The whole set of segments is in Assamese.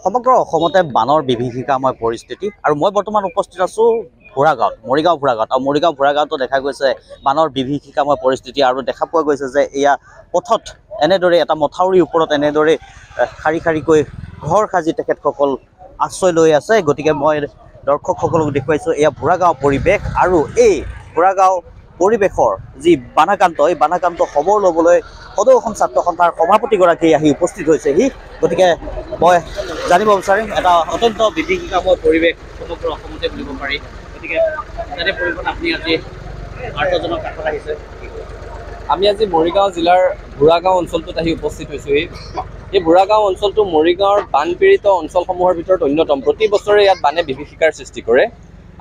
সমগ্ৰ অসমতে বানৰ বিভীষিকাময় পৰিস্থিতি আৰু মই বৰ্তমান উপস্থিত আছোঁ ভোৰাগাঁৱত মৰিগাঁও ভোৰাগাঁৱত আৰু মৰিগাঁও ভোৰাগাঁৱতো দেখা গৈছে বানৰ বিভীষিকাময় পৰিস্থিতি আৰু দেখা পোৱা গৈছে যে এয়া পথত এনেদৰে এটা মথাউৰিৰ ওপৰত এনেদৰে শাৰী শাৰীকৈ ঘৰ সাজি তেখেতসকল আশ্ৰয় লৈ আছে। গতিকে মই দৰ্শকসকলক দেখুৱাইছোঁ এয়া ভোৰাগাঁও পৰিৱেশ আৰু এই ভোৰাগাঁও পৰিৱেশৰ যি বানাক্ৰান্ত এই বানাক্ৰান্ত খবৰ ল'বলৈ সদৌ অসম ছাত্ৰ সন্থাৰ সভাপতিগৰাকী আহি উপস্থিত হৈছেহি। গতিকে মই জানিব বিচাৰিম এটা অত্যন্ত বিভীষিকাময় পৰিৱেশ সমগ্ৰ অসমতে বুলিব পাৰি। গতিকে তেনে পৰিৱেশত আপুনি আজি আৰ্তজনৰ কাষত আহিছে। আমি আজি মৰিগাঁও জিলাৰ ভোৰাগাঁও অঞ্চলটোত আহি উপস্থিত হৈছোঁহি। এই ভোৰাগাঁও অঞ্চলটো মৰিগাঁৱৰ বানপীড়িত অঞ্চলসমূহৰ ভিতৰত অন্যতম। প্ৰতি বছৰে ইয়াত বানে বিভীষিকাৰ সৃষ্টি কৰে।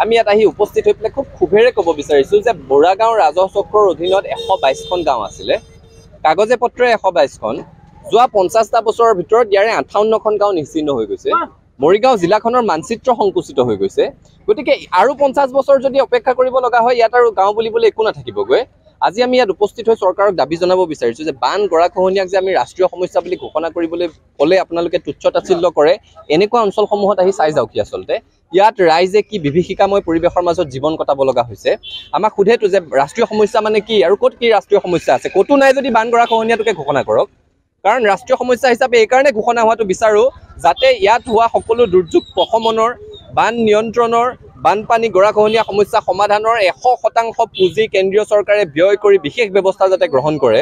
আমি ইয়াত আহি উপস্থিত হৈ পেলাই খুব ক্ষোভেৰে ক'ব বিচাৰিছোঁ যে ভোৰাগাঁও ৰাজহ চক্ৰৰ অধীনত 122খন গাঁও আছিলে, কাগজে পত্ৰে 122খন। যোৱা 50টা বছৰৰ ভিতৰত ইয়াৰে 58খন গাঁও নিশ্চিহ্ন হৈ গৈছে। মৰিগাঁও জিলাখনৰ মানচিত্ৰ সংকুচিত হৈ গৈছে। গতিকে আৰু 50 বছৰ যদি অপেক্ষা কৰিব লগা হয় ইয়াত আৰু গাঁও বুলিবলৈ একো নাথাকিবগৈ। আজি আমি ইয়াত উপস্থিত হৈ চৰকাৰক দাবী জনাব বিচাৰিছোঁ যে বান গৰাখহনীয়াক যে আমি ৰাষ্ট্ৰীয় সমস্যা বুলি ঘোষণা কৰিবলৈ ক'লে আপোনালোকে তুচ্ছ তাচ্ছিল্য কৰে, এনেকুৱা অঞ্চলসমূহত আহি চাই যাওক কি আচলতে ইয়াত ৰাইজে কি বিভীষিকাময় পৰিৱেশৰ মাজত জীৱন কটাব লগা হৈছে। আমাক সোধেতো যে ৰাষ্ট্ৰীয় সমস্যা মানে কি আৰু ক'ত কি ৰাষ্ট্ৰীয় সমস্যা আছে, ক'তো নাই যদি বান গৰাখহনীয়াটোকে ঘোষণা কৰক। কাৰণ ৰাষ্ট্ৰীয় সমস্যা হিচাপে এইকাৰণে ঘোষণা হোৱাটো বিচাৰোঁ যাতে ইয়াত হোৱা সকলো দুৰ্যোগ প্ৰশমনৰ, বান নিয়ন্ত্ৰণৰ, বানপানী গৰাখহনীয়া সমস্যা সমাধানৰ 100% পুঁজি কেন্দ্ৰীয় চৰকাৰে ব্যয় কৰি বিশেষ ব্যৱস্থা যাতে গ্ৰহণ কৰে,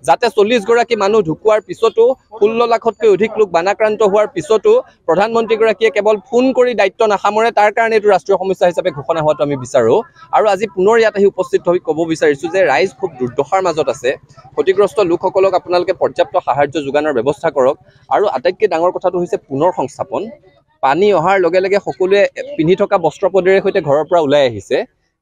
যাতে 40গৰাকী মানুহ ঢুকুৱাৰ পিছতো 16 লাখতকৈ অধিক লোক বানাক্ৰান্ত হোৱাৰ পিছতো প্ৰধানমন্ত্ৰীগৰাকীয়ে কেৱল ফোন কৰি দায়িত্ব নাসামৰে, তাৰ কাৰণে এইটো ৰাষ্ট্ৰীয় সমস্যা হিচাপে ঘোষণা হোৱাটো আমি বিচাৰোঁ। আৰু আজি পুনৰ ইয়াত আহি উপস্থিত হৈ ক'ব বিচাৰিছোঁ যে ৰাইজ খুব দুৰ্দশাৰ মাজত আছে। ক্ষতিগ্ৰস্ত লোকসকলক আপোনালোকে পৰ্যাপ্ত সাহায্য যোগানৰ ব্যৱস্থা কৰক। আৰু আটাইতকৈ ডাঙৰ কথাটো হৈছে পুনৰ সংস্থাপন। পানী অহাৰ লগে লগে সকলোৱে পিন্ধি থকা বস্ত্ৰপদেৰে সৈতে ঘৰৰ পৰা ওলাই আহিছে।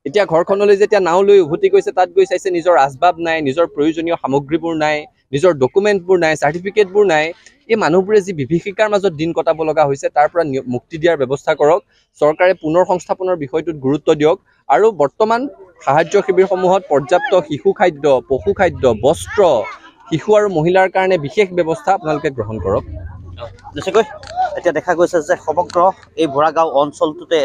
এতিয়া ঘৰখনলৈ যেতিয়া নাও লৈ উভতি গৈছে তাত গৈ চাইছে নিজৰ আচবাব নাই, নিজৰ প্ৰয়োজনীয় সামগ্ৰীবোৰ নাই, নিজৰ ডকুমেণ্টবোৰ নাই, চাৰ্টিফিকেটবোৰ নাই। এই মানুহবোৰে যি বিভীষিকাৰ মাজত দিন কটাব লগা হৈছে তাৰ পৰা মুক্তি দিয়াৰ ব্যৱস্থা কৰক। চৰকাৰে পুনৰ সংস্থাপনৰ বিষয়টোত গুৰুত্ব দিয়ক আৰু বৰ্তমান সাহায্য শিবিৰসমূহত পৰ্যাপ্ত শিশু খাদ্য, পশু খাদ্য, বস্ত্ৰ, শিশু আৰু মহিলাৰ কাৰণে বিশেষ ব্যৱস্থা আপোনালোকে গ্ৰহণ কৰক। নিশ্চয়কৈ এতিয়া দেখা গৈছে যে সমগ্ৰ এই ভোৰাগাঁও অঞ্চলটোতে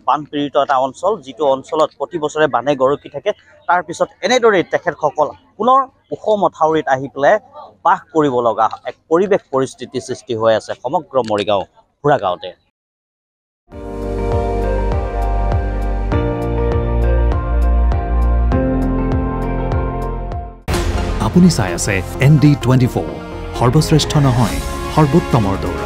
বানপীড়িত এটা অঞ্চল, যিটো অঞ্চলত প্ৰতি বছৰে বানে গৰকি থাকে। তাৰপিছত এনেদৰেই তেখেতসকল পুনৰ ওখ মথাউৰিত আহি পেলাই বাস কৰিব লগা এক পৰিৱেশ পৰিস্থিতি সৃষ্টি হৈ আছে সমগ্ৰ মৰিগাঁও ভোৰাগাঁৱতে। আপুনি চাই আছে ND24, সৰ্বশ্ৰেষ্ঠ নহয় সৰ্বোত্তমৰ দৌৰ।